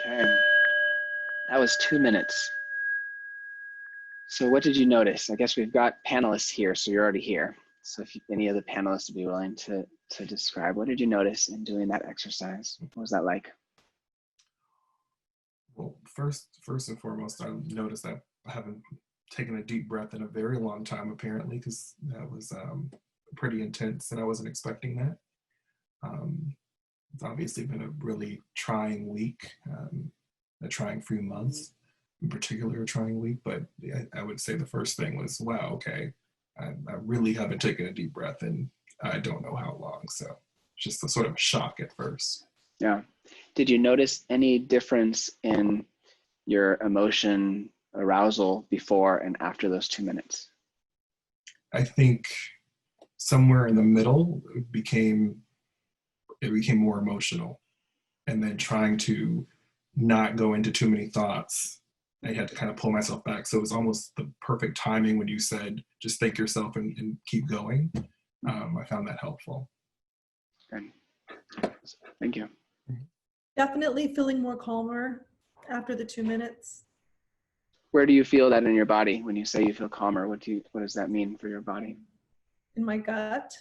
Speaker 2: Okay, that was 2 minutes. So what did you notice? I guess we've got panelists here, so you're already here. So if any of the panelists would be willing to describe, what did you notice in doing that exercise? What was that like?
Speaker 1: Well, first and foremost, I noticed that I haven't taken a deep breath in a very long time, apparently, because that was pretty intense and I wasn't expecting that. It's obviously been a really trying week, a trying few months, in particular a trying week, but I would say the first thing was, wow, okay, I really haven't taken a deep breath in I don't know how long, so just a sort of shock at first.
Speaker 2: Yeah. Did you notice any difference in your emotion arousal before and after those 2 minutes?
Speaker 1: I think somewhere in the middle it became more emotional, and then trying to not go into too many thoughts, I had to kind of pull myself back. So it was almost the perfect timing when you said just thank yourself and keep going. I found that helpful.
Speaker 2: Okay. Thank you.
Speaker 3: Definitely feeling more calmer after the 2 minutes.
Speaker 2: Where do you feel that in your body when you say you feel calmer? What does that mean for your body?
Speaker 3: In my gut.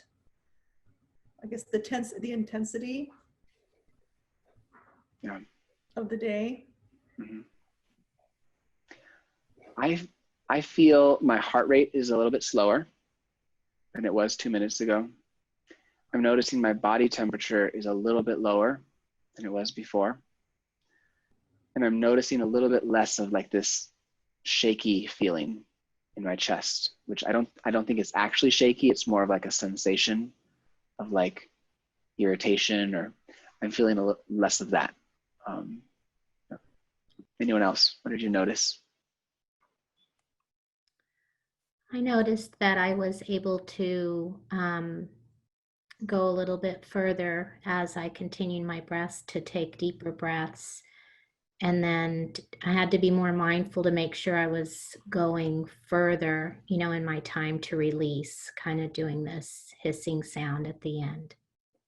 Speaker 3: I guess the intensity.
Speaker 2: Yeah.
Speaker 3: of the day.
Speaker 2: Mm-hmm. I feel my heart rate is a little bit slower than it was 2 minutes ago. I'm noticing my body temperature is a little bit lower than it was before. And I'm noticing a little bit less of like this shaky feeling in my chest, which I don't think it's actually shaky. It's more of like a sensation of like irritation, or I'm feeling a little less of that. Anyone else? What did you notice?
Speaker 4: I noticed that I was able to go a little bit further as I continued my breaths, to take deeper breaths. And then I had to be more mindful to make sure I was going further, you know, in my time to release, kind of doing this hissing sound at the end.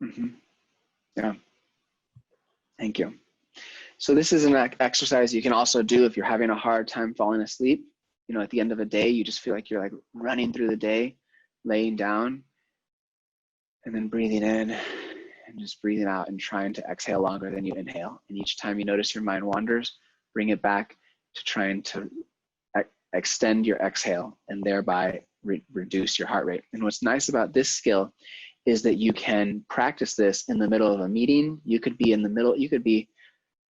Speaker 2: Mm-hmm. Yeah. Thank you. So this is an exercise you can also do if you're having a hard time falling asleep. You know, at the end of a day, you just feel like you're like running through the day, laying down, and then breathing in and just breathing out and trying to exhale longer than you inhale. And each time you notice your mind wanders, bring it back to trying to extend your exhale and thereby reduce your heart rate. And what's nice about this skill is that you can practice this in the middle of a meeting. You could be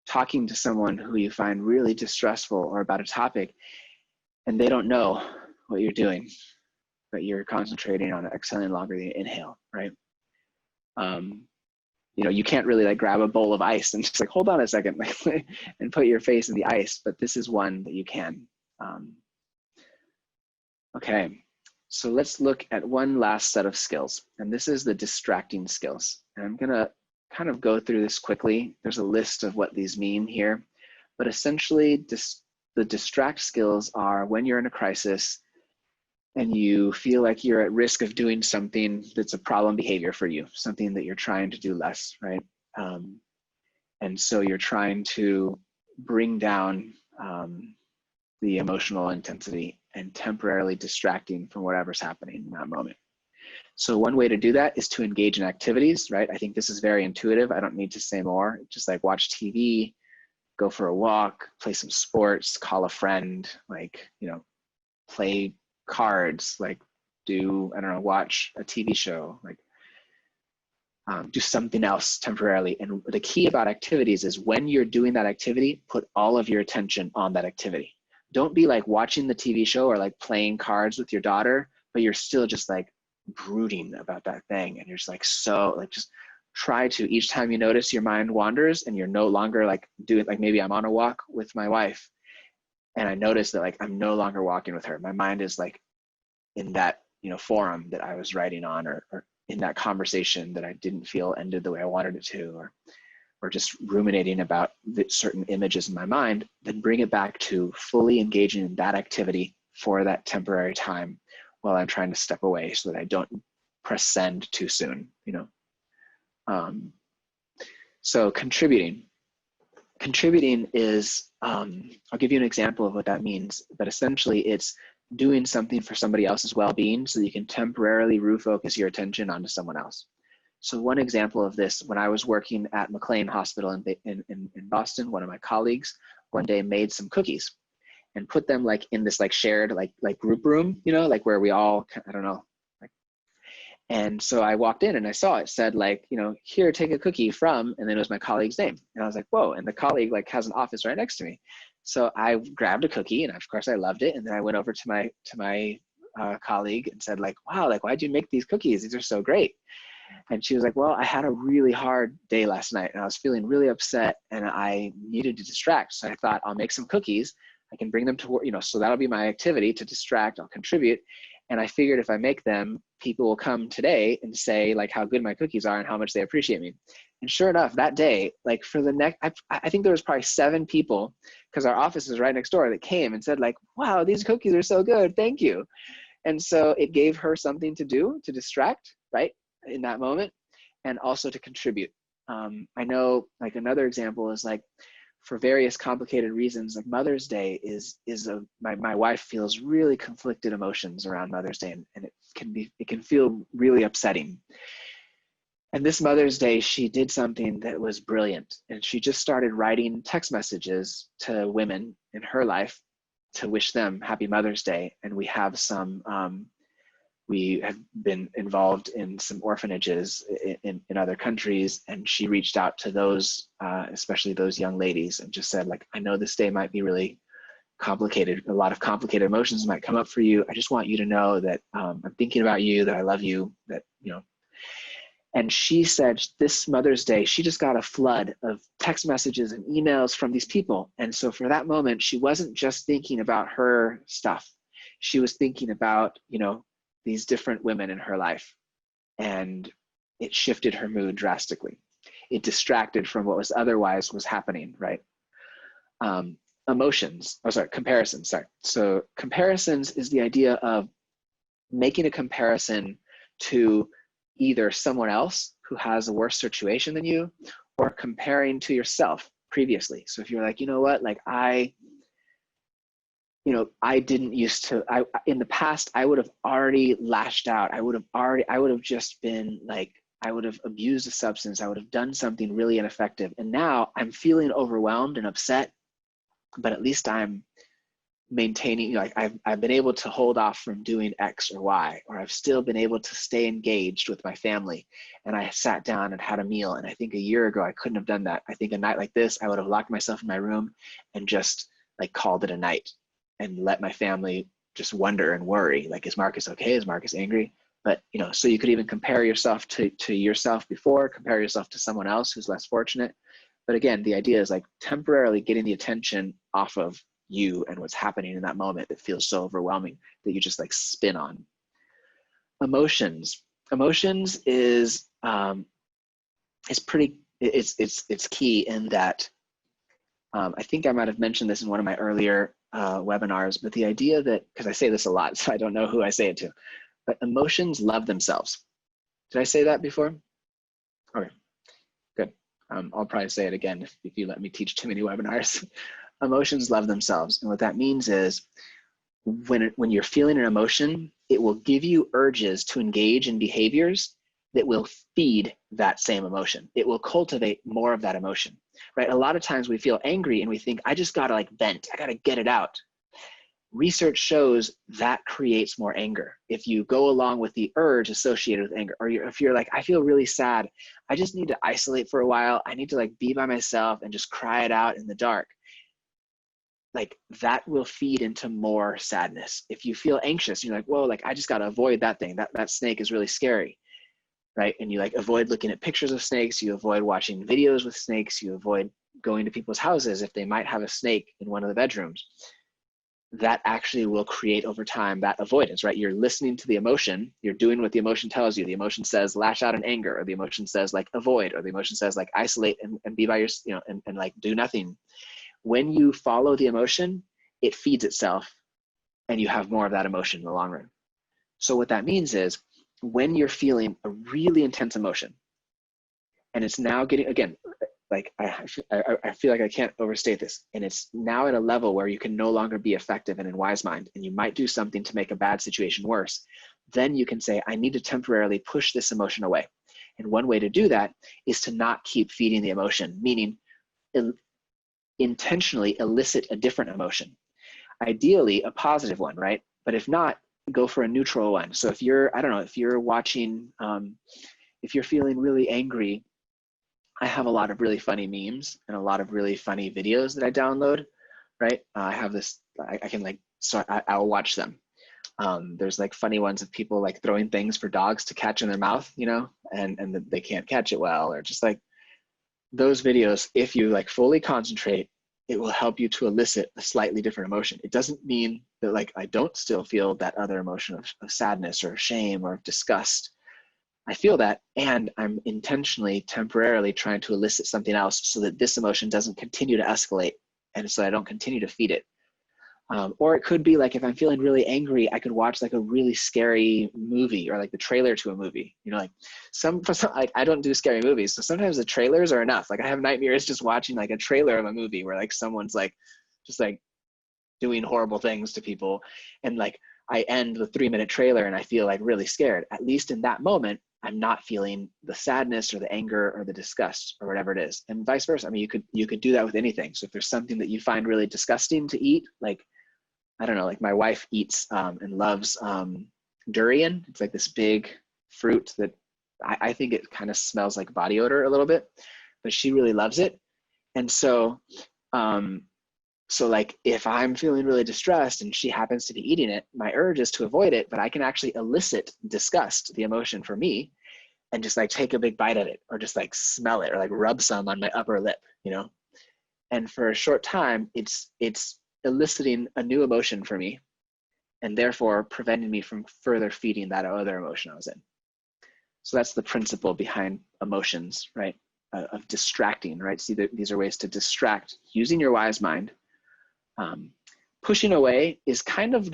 Speaker 2: talking to someone who you find really distressful or about a topic, and they don't know what you're doing, but you're concentrating on exhaling longer than you inhale, right? You know, you can't really like grab a bowl of ice and just like, hold on a second, like, and put your face in the ice, but this is one that you can. Okay, so let's look at one last set of skills, and this is the distracting skills. And I'm gonna kind of go through this quickly. There's a list of what these mean here, but essentially the distract skills are when you're in a crisis and you feel like you're at risk of doing something that's a problem behavior for you, something that you're trying to do less, right? And so you're trying to bring down the emotional intensity and temporarily distracting from whatever's happening in that moment. So one way to do that is to engage in activities, right? I think this is very intuitive. I don't need to say more. Just like watch TV, go for a walk, play some sports, call a friend, like, you know, play cards, like do, I don't know, watch a TV show, like do something else temporarily. And the key about activities is when you're doing that activity, put all of your attention on that activity. Don't be like watching the TV show or like playing cards with your daughter, but you're still just like brooding about that thing. And you're just like, so like, just try to, each time you notice your mind wanders and you're no longer like doing, like maybe I'm on a walk with my wife and I notice that like, I'm no longer walking with her. My mind is like in that, you know, forum that I was writing on, or in that conversation that I didn't feel ended the way I wanted it to, or just ruminating about certain images in my mind, then bring it back to fully engaging in that activity for that temporary time while I'm trying to step away so that I don't press send too soon, you know. So contributing is, I'll give you an example of what that means, but essentially it's doing something for somebody else's well-being so that you can temporarily refocus your attention onto someone else. So one example of this, when I was working at McLean Hospital in Boston, one of my colleagues one day made some cookies and put them like in this like shared like group room, you know, like where we all, I don't know. And so I walked in and I saw it said like, you know, here, take a cookie from, and then it was my colleague's name. And I was like, whoa, and the colleague like has an office right next to me. So I grabbed a cookie and of course I loved it. And then I went over to my colleague and said like, wow, like why'd you make these cookies? These are so great. And she was like, well, I had a really hard day last night and I was feeling really upset and I needed to distract. So I thought I'll make some cookies. I can bring them to work, you know, so that'll be my activity to distract, I'll contribute. And I figured if I make them, people will come today and say like how good my cookies are and how much they appreciate me. And sure enough, that day, like for the next, I think there was probably 7 people, because our office is right next door, that came and said like, wow, these cookies are so good, thank you. And so it gave her something to do to distract, right, in that moment, and also to contribute. I know like another example is like, for various complicated reasons, like Mother's Day my wife feels really conflicted emotions around Mother's Day, and it can feel really upsetting. And this Mother's Day, she did something that was brilliant. And she just started writing text messages to women in her life to wish them Happy Mother's Day. And we have we have been involved in some orphanages in other countries. And she reached out to those, especially those young ladies, and just said, like, I know this day might be really complicated. A lot of complicated emotions might come up for you. I just want you to know that I'm thinking about you, that I love you, that, you know. And she said this Mother's Day, she just got a flood of text messages and emails from these people. And so for that moment, she wasn't just thinking about her stuff. She was thinking about, you know, these different women in her life. And it shifted her mood drastically. It distracted from what was otherwise was happening, right? Comparisons, sorry. So comparisons is the idea of making a comparison to either someone else who has a worse situation than you, or comparing to yourself previously. So if you're like, you know what, like I didn't used to, in the past, I would have already lashed out. I would have just been like, I would have abused a substance. I would have done something really ineffective. And now I'm feeling overwhelmed and upset, but at least I'm maintaining, like I've been able to hold off from doing X or Y, or I've still been able to stay engaged with my family. And I sat down and had a meal. And I think a year ago, I couldn't have done that. I think a night like this, I would have locked myself in my room and just like called it a night and let my family just wonder and worry, like, is Marcus okay? Is Marcus angry? But, you know, so you could even compare yourself to yourself before, compare yourself to someone else who's less fortunate. But again, the idea is like temporarily getting the attention off of you and what's happening in that moment that feels so overwhelming that you just like spin on. Emotions is it's key in that I think I might have mentioned this in one of my earlier webinars, but the idea that, because I say this a lot, so I don't know who I say it to, but emotions love themselves. Did I say that before? Okay, good. I'll probably say it again if you let me teach too many webinars. Emotions love themselves. And what that means is when you're feeling an emotion, it will give you urges to engage in behaviors that will feed that same emotion. It will cultivate more of that emotion, right? A lot of times we feel angry and we think, I just gotta like vent, I gotta get it out. Research shows that creates more anger. If you go along with the urge associated with anger, or if you're like, I feel really sad, I just need to isolate for a while, I need to like be by myself and just cry it out in the dark, like that will feed into more sadness. If you feel anxious, you're like, whoa, like I just gotta avoid that thing, that snake is really scary, right? And you like avoid looking at pictures of snakes, you avoid watching videos with snakes, you avoid going to people's houses if they might have a snake in one of the bedrooms. That actually will create over time that avoidance, right? You're listening to the emotion, you're doing what the emotion tells you. The emotion says lash out in anger, or the emotion says like avoid, or the emotion says like isolate and be by your, you know, and like do nothing. When you follow the emotion, it feeds itself and you have more of that emotion in the long run. So what that means is when you're feeling a really intense emotion and it's now getting, again, like I feel like I can't overstate this, and it's now at a level where you can no longer be effective and in wise mind, and you might do something to make a bad situation worse, then you can say, I need to temporarily push this emotion away. And one way to do that is to not keep feeding the emotion, meaning intentionally elicit a different emotion. Ideally, a positive one, right? But if not, go for a neutral one. So if you're, I don't know, if you're watching, if you're feeling really angry, I have a lot of really funny memes and a lot of really funny videos that I download, right? I have this, I can like, so I'll watch them. There's like funny ones of people like throwing things for dogs to catch in their mouth, you know, and they can't catch it well, or just like those videos, if you like fully concentrate, it will help you to elicit a slightly different emotion. It doesn't mean that like I don't still feel that other emotion of sadness or shame or disgust. I feel that, and I'm intentionally, temporarily trying to elicit something else so that this emotion doesn't continue to escalate, and so I don't continue to feed it. Or it could be like, if I'm feeling really angry, I could watch like a really scary movie, or like the trailer to a movie. You know, like like I don't do scary movies, so sometimes the trailers are enough. Like I have nightmares just watching like a trailer of a movie where like someone's like just like doing horrible things to people, and like I end the 3-minute trailer and I feel like really scared. At least in that moment, I'm not feeling the sadness or the anger or the disgust or whatever it is, and vice versa. I mean, you could do that with anything. So if there's something that you find really disgusting to eat, like, I don't know, like my wife eats and loves durian. It's like this big fruit that I think it kind of smells like body odor a little bit, but she really loves it. And so, so like if I'm feeling really distressed and she happens to be eating it, my urge is to avoid it, but I can actually elicit disgust, the emotion for me, and just like take a big bite of it, or just like smell it, or like rub some on my upper lip, you know? And for a short time, it's eliciting a new emotion for me, and therefore preventing me from further feeding that other emotion I was in. So that's the principle behind emotions, right? Of distracting, right? See, these are ways to distract using your wise mind. Pushing away is kind of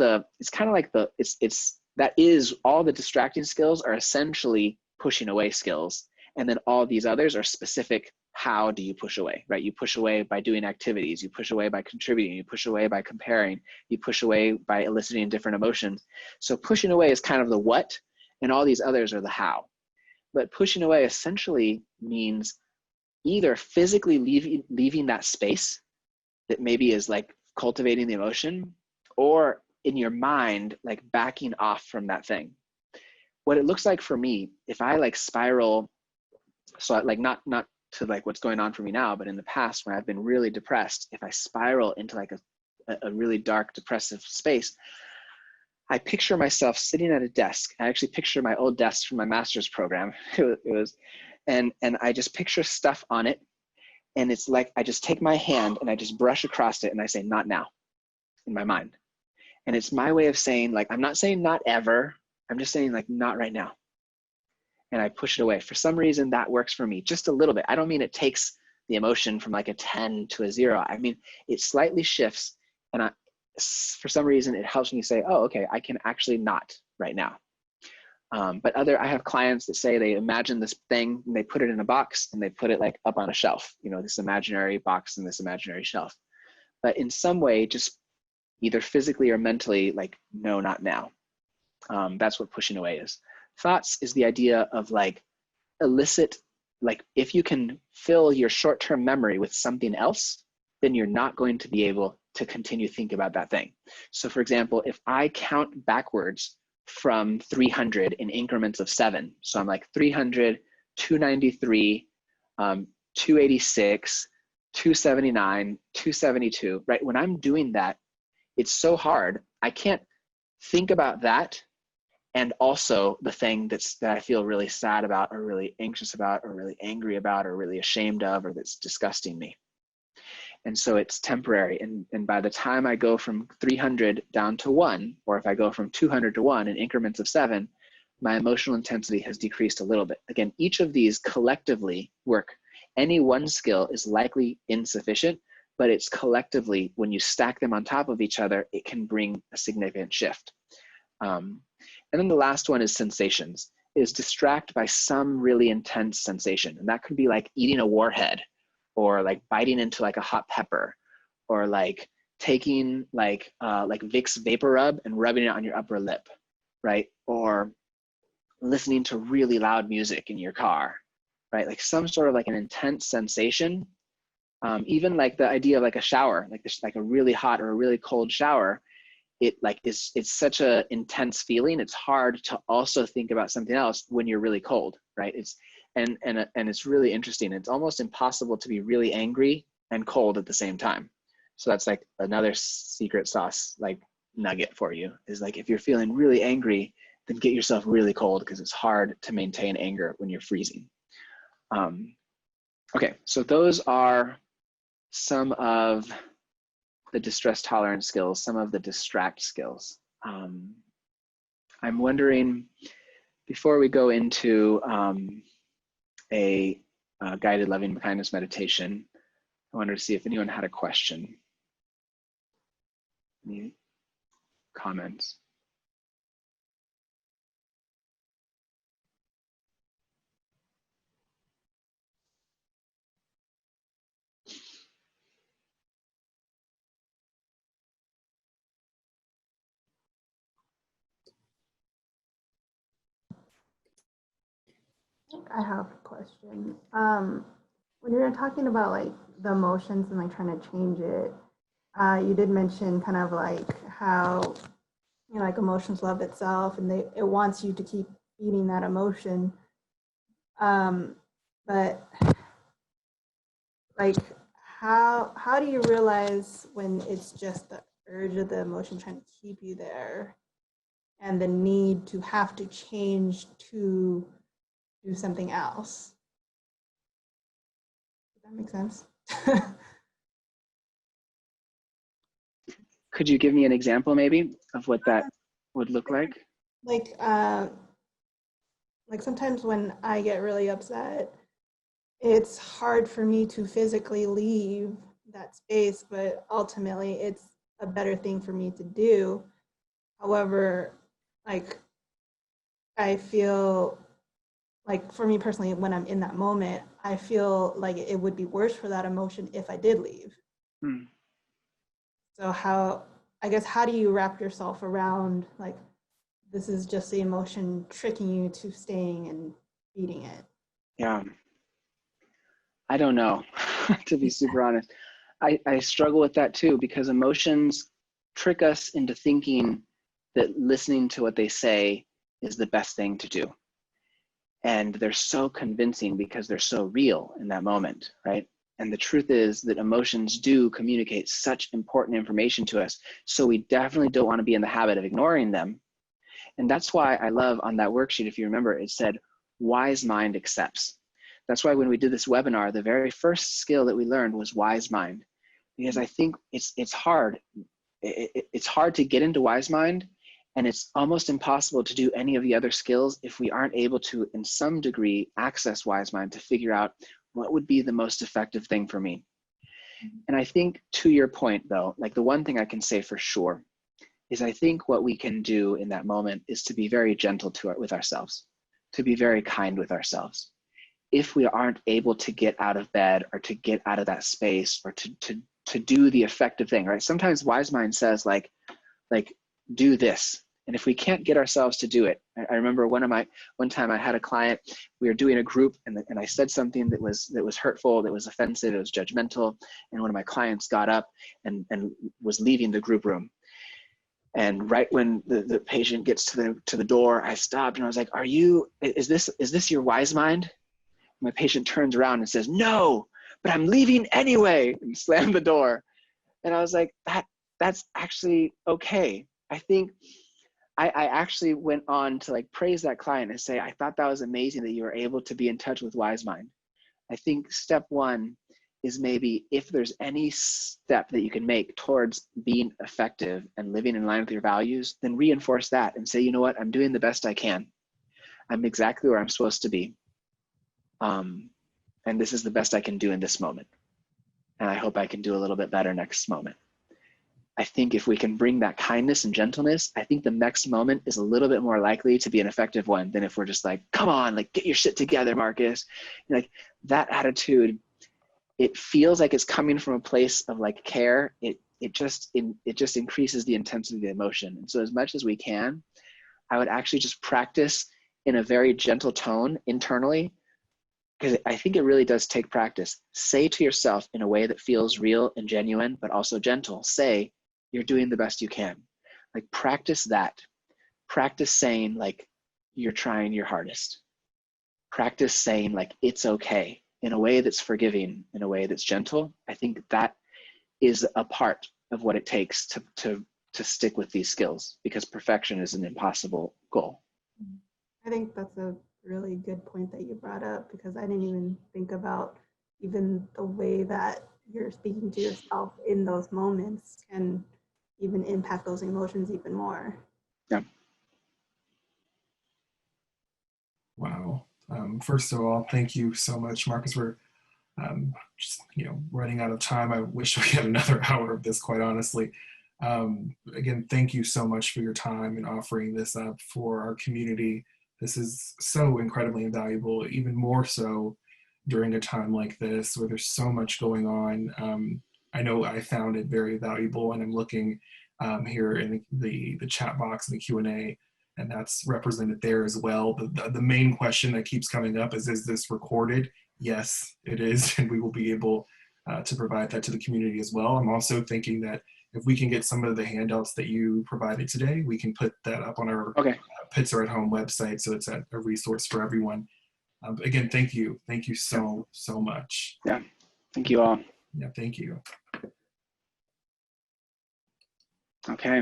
Speaker 2: all the distracting skills are essentially pushing away skills. And then all these others are specific. How do you push away, right? You push away by doing activities, you push away by contributing, you push away by comparing, you push away by eliciting different emotions. So pushing away is kind of the what, and all these others are the how. But pushing away essentially means either physically leaving that space that maybe is like cultivating the emotion, or in your mind, like backing off from that thing. What it looks like for me, if I like spiral, so like not to like what's going on for me now, but in the past when I've been really depressed, if I spiral into like a really dark, depressive space, I picture myself sitting at a desk. I actually picture my old desk from my master's program. And I just picture stuff on it. And it's like, I just take my hand and I just brush across it and I say, not now, in my mind. And it's my way of saying, like, I'm not saying not ever, I'm just saying like, not right now. And I push it away. For some reason that works for me, just a little bit. I don't mean it takes the emotion from like a 10 to a 0. I mean, it slightly shifts, and for some reason it helps me say, oh, okay, I can actually not right now. But I have clients that say they imagine this thing and they put it in a box and they put it like up on a shelf, you know, this imaginary box and this imaginary shelf. But in some way, just either physically or mentally, like, no, not now. That's what pushing away is. Thoughts is the idea of like elicit, like if you can fill your short-term memory with something else, then you're not going to be able to continue thinking about that thing. So for example, if I count backwards from 300 in increments of 7, so I'm like 300, 293, 286, 279, 272, right? When I'm doing that, it's so hard. I can't think about that and also the thing that I feel really sad about, or really anxious about, or really angry about, or really ashamed of, or that's disgusting me. And so it's temporary. And by the time I go from 300 down to 1, or if I go from 200 to 1 in increments of 7, my emotional intensity has decreased a little bit. Again, each of these collectively work. Any one skill is likely insufficient, but it's collectively, when you stack them on top of each other, it can bring a significant shift. And then the last one is sensations, is distract by some really intense sensation. And that could be like eating a warhead, or like biting into like a hot pepper, or like taking like Vicks Vapor Rub and rubbing it on your upper lip, right? Or listening to really loud music in your car, right? Like some sort of like an intense sensation. Even like the idea of like a shower, like this, like a really hot or a really cold shower, it's such a intense feeling. It's hard to also think about something else when you're really cold, right? And it's really interesting. It's almost impossible to be really angry and cold at the same time. So that's like another secret sauce, like nugget for you, is like, if you're feeling really angry, then get yourself really cold, because it's hard to maintain anger when you're freezing. Okay, so those are some of the distress tolerance skills, some of the distract skills. I'm wondering, before we go into a guided loving kindness meditation, I wanted to see if anyone had a question. Any comments?
Speaker 5: think I have a question. When you were talking about like the emotions and like trying to change it, you did mention kind of like how, you know, like emotions love itself and it wants you to keep feeding that emotion. But like how do you realize when it's just the urge of the emotion trying to keep you there and the need to have to change to do something else? Does that make sense?
Speaker 2: Could you give me an example maybe of what that would look like?
Speaker 5: Like sometimes when I get really upset, it's hard for me to physically leave that space, but ultimately it's a better thing for me to do. However, like I feel like for me personally, when I'm in that moment, I feel like it would be worse for that emotion if I did leave.
Speaker 2: Hmm.
Speaker 5: So I guess, how do you wrap yourself around like, this is just the emotion tricking you to staying and feeding it?
Speaker 2: Yeah, I don't know, to be super honest. I struggle with that too, because emotions trick us into thinking that listening to what they say is the best thing to do. And they're so convincing because they're so real in that moment, right? And the truth is that emotions do communicate such important information to us. So we definitely don't want to be in the habit of ignoring them. And that's why I love on that worksheet, if you remember, it said, wise mind accepts. That's why when we did this webinar, the very first skill that we learned was wise mind. Because I think it's hard. It's hard to get into wise mind, and it's almost impossible to do any of the other skills if we aren't able to, in some degree, access wise mind to figure out what would be the most effective thing for me. And I think, to your point though, like the one thing I can say for sure is I think what we can do in that moment is to be very gentle with ourselves, to be very kind with ourselves. If we aren't able to get out of bed or to get out of that space or to do the effective thing, right? Sometimes wise mind says like do this. And if we can't get ourselves to do it, I remember one time I had a client, we were doing a group and I said something that was hurtful, that was offensive, it was judgmental. And one of my clients got up and was leaving the group room. And right when the patient gets to the door, I stopped and I was like, is this your wise mind? My patient turns around and says, no, but I'm leaving anyway, and slammed the door. And I was like, that's actually okay. I think I actually went on to like praise that client and say, I thought that was amazing that you were able to be in touch with wise mind. I think step one is maybe if there's any step that you can make towards being effective and living in line with your values, then reinforce that and say, you know what, I'm doing the best I can. I'm exactly where I'm supposed to be. And this is the best I can do in this moment. And I hope I can do a little bit better next moment. I think if we can bring that kindness and gentleness, I think the next moment is a little bit more likely to be an effective one than if we're just like, come on, like get your shit together, Marcus. Like that attitude, it feels like it's coming from a place of like care. It just increases the intensity of the emotion. And so as much as we can, I would actually just practice in a very gentle tone internally, because I think it really does take practice. Say to yourself in a way that feels real and genuine, but also gentle, say, you're doing the best you can. Like practice that. Practice saying like, you're trying your hardest. Practice saying like, it's okay, in a way that's forgiving, in a way that's gentle. I think that is a part of what it takes to stick with these skills, because perfection is an impossible goal.
Speaker 5: I think that's a really good point that you brought up, because I didn't even think about even the way that you're speaking to yourself in those moments can even impact those emotions even more.
Speaker 2: Yeah.
Speaker 1: Wow. First of all, thank you so much, Marcus. We're just running out of time. I wish we had another hour of this, quite honestly. Again, thank you so much for your time and offering this up for our community. This is so incredibly invaluable, even more so during a time like this where there's so much going on. I know I found it very valuable, and I'm looking here in the chat box and the Q&A and that's represented there as well. The main question that keeps coming up is this recorded? Yes, it is, and we will be able to provide that to the community as well. I'm also thinking that if we can get some of the handouts that you provided today, we can put that up on our Pitzer at Home website, so it's a resource for everyone. Again, thank you so much.
Speaker 2: Yeah, thank you all.
Speaker 1: Yeah, thank you.
Speaker 2: Okay,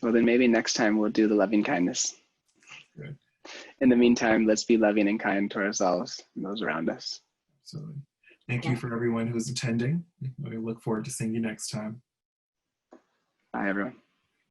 Speaker 2: well then maybe next time we'll do the loving kindness.
Speaker 1: Good.
Speaker 2: In the meantime, let's be loving and kind to ourselves and those around us.
Speaker 1: Absolutely. Thank you for everyone who's attending. We look forward to seeing you next time.
Speaker 2: Bye, everyone.